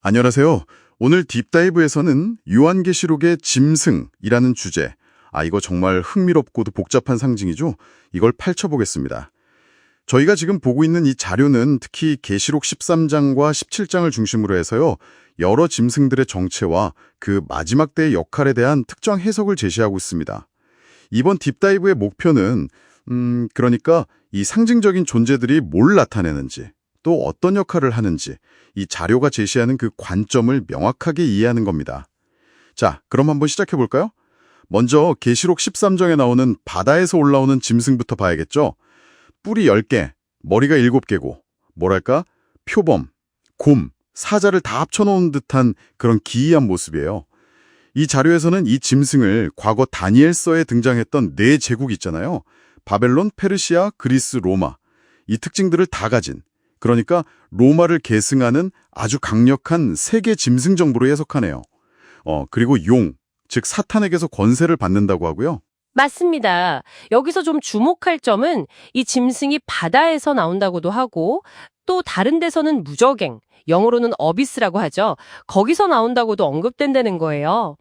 안녕하세요. 오늘 딥다이브에서는 요한계시록의 짐승이라는 주제, 이거 정말 흥미롭고도 복잡한 상징이죠? 이걸 파헤쳐보겠습니다. 저희가 지금 보고 있는 이 자료는 특히 계시록 13장과 17장을 중심으로 해서요, 여러 짐승들의 정체와 그 마지막 때의 역할에 대한 특정 해석을 제시하고 있습니다. 이번 딥다이브의 목표는 그러니까 이 상징적인 존재들이 뭘 나타내는지, 또 어떤 역할을 하는지 이 자료가 제시하는 그 관점을 명확하게 이해하는 겁니다. 자, 그럼 한번 시작해 볼까요? 먼저 계시록 13장에 나오는 바다에서 올라오는 짐승부터 봐야겠죠? 뿔이 10개, 머리가 7개고 뭐랄까? 표범, 곰, 사자를 다 합쳐놓은 듯한 그런 기이한 모습이에요. 이 자료에서는 이 짐승을 과거 다니엘서에 등장했던 네 제국 있잖아요. 바벨론, 페르시아, 그리스, 로마. 이 특징들을 다 가진, 그러니까 로마를 계승하는 아주 강력한 세계 짐승 정부로 해석하네요. 그리고 용, 즉 사탄에게서 권세를 받는다고 하고요. 맞습니다. 여기서 좀 주목할 점은 이 짐승이 바다에서 나온다고도 하고 또 다른 데서는 무저갱, 영어로는 어비스라고 하죠. 거기서 나온다고도 언급된다는 거예요.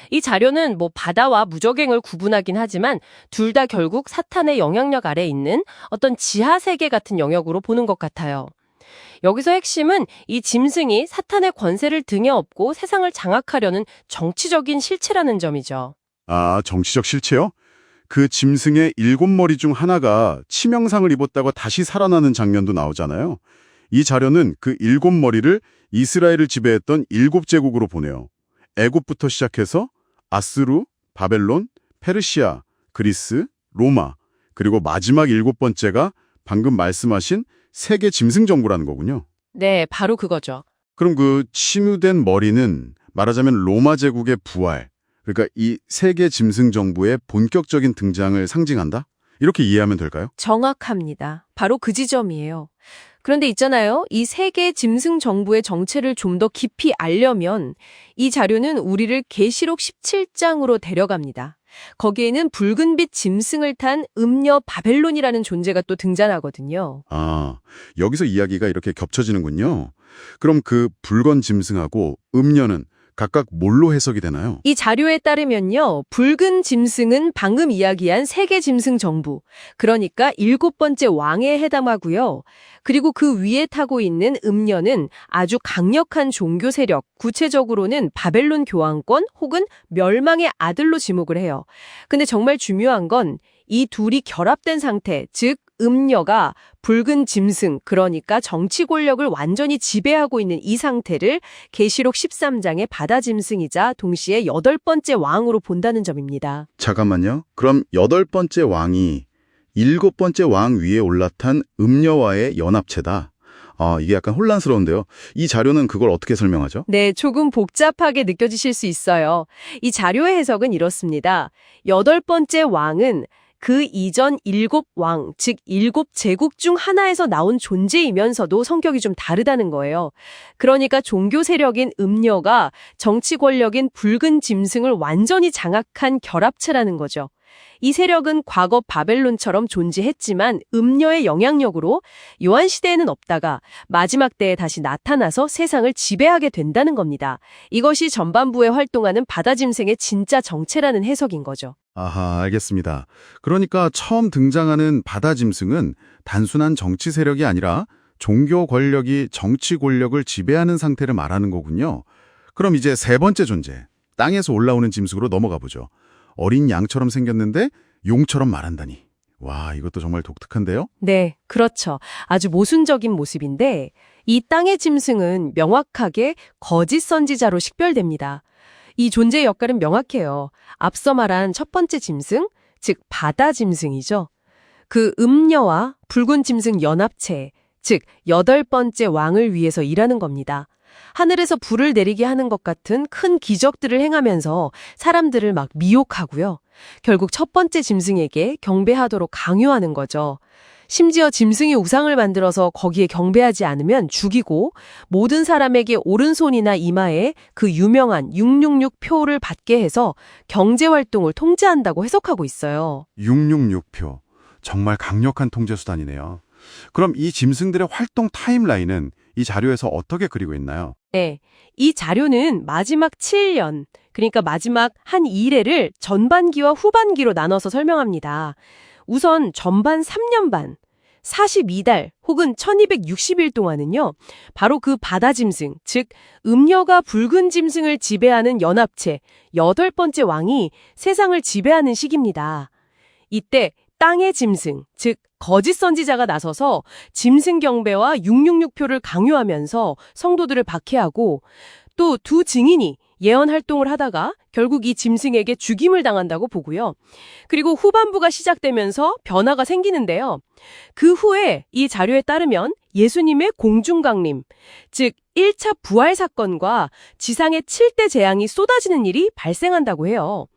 이 자료는 바다와 무저갱을 구분하긴 하지만 둘 다 결국 사탄의 영향력 아래 있는 어떤 지하 세계 같은 영역으로 보는 것 같아요. 여기서 핵심은 이 짐승이 사탄의 권세를 등에 업고 세상을 장악하려는 정치적인 실체라는 점이죠. 정치적 실체요? 그 짐승의 7머리 중 하나가 치명상을 입었다가 다시 살아나는 장면도 나오잖아요. 이 자료는 그 7머리를 이스라엘을 지배했던 7제국으로 보내요. 애굽부터 시작해서 아스루, 바벨론, 페르시아, 그리스, 로마, 그리고 마지막 7번째가 방금 말씀하신 세계 짐승 정부라는 거군요. 네, 바로 그거죠. 그럼 그 치유된 머리는 말하자면 로마 제국의 부활, 그러니까 이 세계 짐승 정부의 본격적인 등장을 상징한다? 이렇게 이해하면 될까요? 정확합니다. 바로 그 지점이에요. 그런데 있잖아요. 이 세계 짐승 정부의 정체를 좀 더 깊이 알려면 이 자료는 우리를 계시록 17장으로 데려갑니다. 거기에는 붉은빛 짐승을 탄 음녀 바벨론이라는 존재가 또 등장하거든요. 여기서 이야기가 이렇게 겹쳐지는군요. 그럼 그 붉은 짐승하고 음녀는 각각 뭘로 해석이 되나요? 이 자료에 따르면요. 붉은 짐승은 방금 이야기한 세계 짐승 정부, 그러니까 7번째 왕에 해당하고요. 그리고 그 위에 타고 있는 음녀는 아주 강력한 종교 세력, 구체적으로는 바벨론 교황권 혹은 멸망의 아들로 지목을 해요. 근데 정말 중요한 건 이 둘이 결합된 상태, 즉 음녀가 붉은 짐승, 그러니까 정치 권력을 완전히 지배하고 있는 이 상태를 계시록 13장의 바다 짐승이자 동시에 8번째 왕으로 본다는 점입니다. 잠깐만요. 그럼 8번째 왕이 7번째 왕 위에 올라탄 음녀와의 연합체다. 이게 약간 혼란스러운데요. 이 자료는 그걸 어떻게 설명하죠? 네, 조금 복잡하게 느껴지실 수 있어요. 이 자료의 해석은 이렇습니다. 8번째 왕은 그 이전 7왕, 즉 7제국 중 하나에서 나온 존재이면서도 성격이 좀 다르다는 거예요. 그러니까 종교 세력인 음녀가 정치 권력인 붉은 짐승을 완전히 장악한 결합체라는 거죠. 이 세력은 과거 바벨론처럼 존재했지만 음녀의 영향력으로 요한 시대에는 없다가 마지막 때에 다시 나타나서 세상을 지배하게 된다는 겁니다. 이것이 전반부에 활동하는 바다 짐승의 진짜 정체라는 해석인 거죠. 알겠습니다. 그러니까 처음 등장하는 바다 짐승은 단순한 정치 세력이 아니라 종교 권력이 정치 권력을 지배하는 상태를 말하는 거군요. 그럼 이제 세 번째 존재, 땅에서 올라오는 짐승으로 넘어가 보죠. 어린 양처럼 생겼는데 용처럼 말한다니. 와, 이것도 정말 독특한데요? 네, 그렇죠. 아주 모순적인 모습인데 이 땅의 짐승은 명확하게 거짓 선지자로 식별됩니다. 이 존재의 역할은 명확해요. 앞서 말한 첫 번째 짐승, 즉 바다 짐승이죠. 그 음녀와 붉은 짐승 연합체, 즉 8번째 왕을 위해서 일하는 겁니다. 하늘에서 불을 내리게 하는 것 같은 큰 기적들을 행하면서 사람들을 막 미혹하고요. 결국 첫 번째 짐승에게 경배하도록 강요하는 거죠. 심지어 짐승이 우상을 만들어서 거기에 경배하지 않으면 죽이고 모든 사람에게 오른손이나 이마에 그 유명한 666표를 받게 해서 경제활동을 통제한다고 해석하고 있어요. 666표. 정말 강력한 통제 수단이네요. 그럼 이 짐승들의 활동 타임라인은 이 자료에서 어떻게 그리고 있나요? 네, 이 자료는 마지막 7년, 그러니까 마지막 한 2회를 전반기와 후반기로 나눠서 설명합니다. 우선 전반 3년 반, 42달 혹은 1260일 동안은요, 바로 그 바다 짐승, 즉 음녀가 붉은 짐승을 지배하는 연합체 8번째 왕이 세상을 지배하는 시기입니다. 이때 땅의 짐승, 즉 거짓 선지자가 나서서 짐승 경배와 666표를 강요하면서 성도들을 박해하고 또 두 증인이 예언 활동을 하다가 결국 이 짐승에게 죽임을 당한다고 보고요. 그리고 후반부가 시작되면서 변화가 생기는데요. 그 후에 이 자료에 따르면 예수님의 공중강림, 즉 1차 부활 사건과 지상의 7대 재앙이 쏟아지는 일이 발생한다고 해요.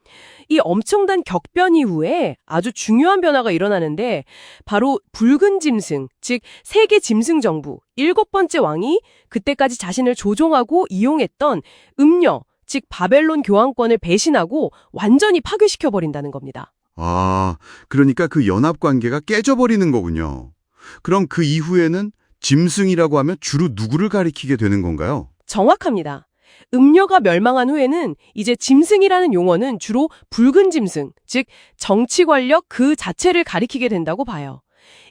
이 엄청난 격변 이후에 아주 중요한 변화가 일어나는데 바로 붉은 짐승, 즉 세계 짐승 정부 7번째 왕이 그때까지 자신을 조종하고 이용했던 음녀, 즉 바벨론 교황권을 배신하고 완전히 파괴시켜버린다는 겁니다. 아, 그러니까 그 연합 관계가 깨져버리는 거군요. 그럼 그 이후에는 짐승이라고 하면 주로 누구를 가리키게 되는 건가요? 정확합니다. 음녀가 멸망한 후에는 이제 짐승이라는 용어는 주로 붉은 짐승, 즉 정치 권력 그 자체를 가리키게 된다고 봐요.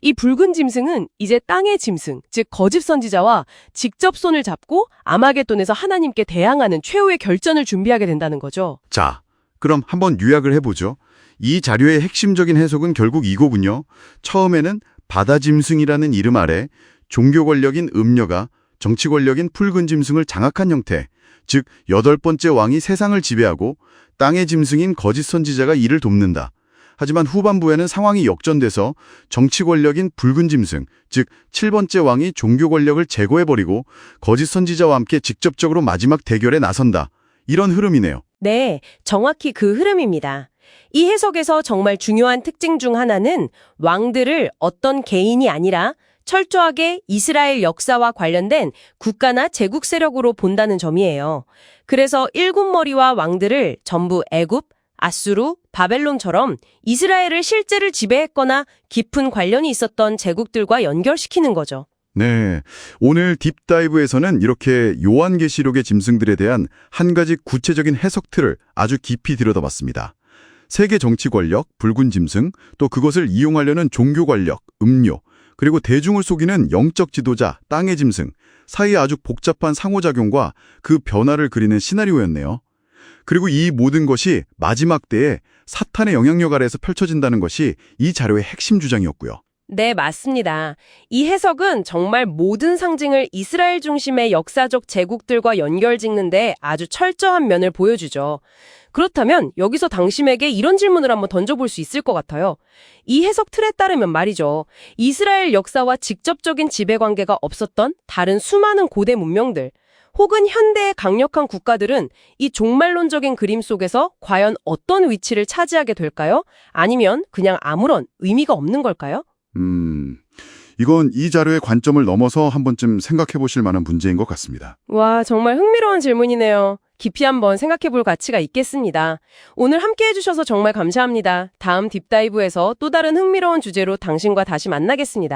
이 붉은 짐승은 이제 땅의 짐승, 즉 거짓 선지자와 직접 손을 잡고 아마겟돈에서 하나님께 대항하는 최후의 결전을 준비하게 된다는 거죠. 자, 그럼 한번 요약을 해보죠. 이 자료의 핵심적인 해석은 결국 이거군요. 처음에는 바다 짐승이라는 이름 아래 종교 권력인 음녀가 정치 권력인 붉은 짐승을 장악한 형태, 즉 8번째 왕이 세상을 지배하고 땅의 짐승인 거짓 선지자가 이를 돕는다. 하지만 후반부에는 상황이 역전돼서 정치 권력인 붉은 짐승, 즉 7번째 왕이 종교 권력을 제거해버리고 거짓 선지자와 함께 직접적으로 마지막 대결에 나선다. 이런 흐름이네요. 네, 정확히 그 흐름입니다. 이 해석에서 정말 중요한 특징 중 하나는 왕들을 어떤 개인이 아니라 철저하게 이스라엘 역사와 관련된 국가나 제국 세력으로 본다는 점이에요. 그래서 일곱 머리와 왕들을 전부 애굽, 아수르, 바벨론처럼 이스라엘을 실제를 지배했거나 깊은 관련이 있었던 제국들과 연결시키는 거죠. 네, 오늘 딥다이브에서는 이렇게 요한계시록의 짐승들에 대한 한 가지 구체적인 해석 틀을 아주 깊이 들여다봤습니다. 세계 정치 권력, 붉은 짐승, 또 그것을 이용하려는 종교 권력, 음료, 그리고 대중을 속이는 영적 지도자, 땅의 짐승 사이의 아주 복잡한 상호작용과 그 변화를 그리는 시나리오였네요. 그리고 이 모든 것이 마지막 때에 사탄의 영향력 아래에서 펼쳐진다는 것이 이 자료의 핵심 주장이었고요. 네, 맞습니다. 이 해석은 정말 모든 상징을 이스라엘 중심의 역사적 제국들과 연결짓는데 아주 철저한 면을 보여주죠. 그렇다면 여기서 당신에게 이런 질문을 한번 던져볼 수 있을 것 같아요. 이 해석 틀에 따르면 말이죠. 이스라엘 역사와 직접적인 지배관계가 없었던 다른 수많은 고대 문명들, 혹은 현대의 강력한 국가들은 이 종말론적인 그림 속에서 과연 어떤 위치를 차지하게 될까요? 아니면 그냥 아무런 의미가 없는 걸까요? 이건 이 자료의 관점을 넘어서 한 번쯤 생각해 보실 만한 문제인 것 같습니다. 와, 정말 흥미로운 질문이네요. 깊이 한번 생각해 볼 가치가 있겠습니다. 오늘 함께 해주셔서 정말 감사합니다. 다음 딥다이브에서 또 다른 흥미로운 주제로 당신과 다시 만나겠습니다.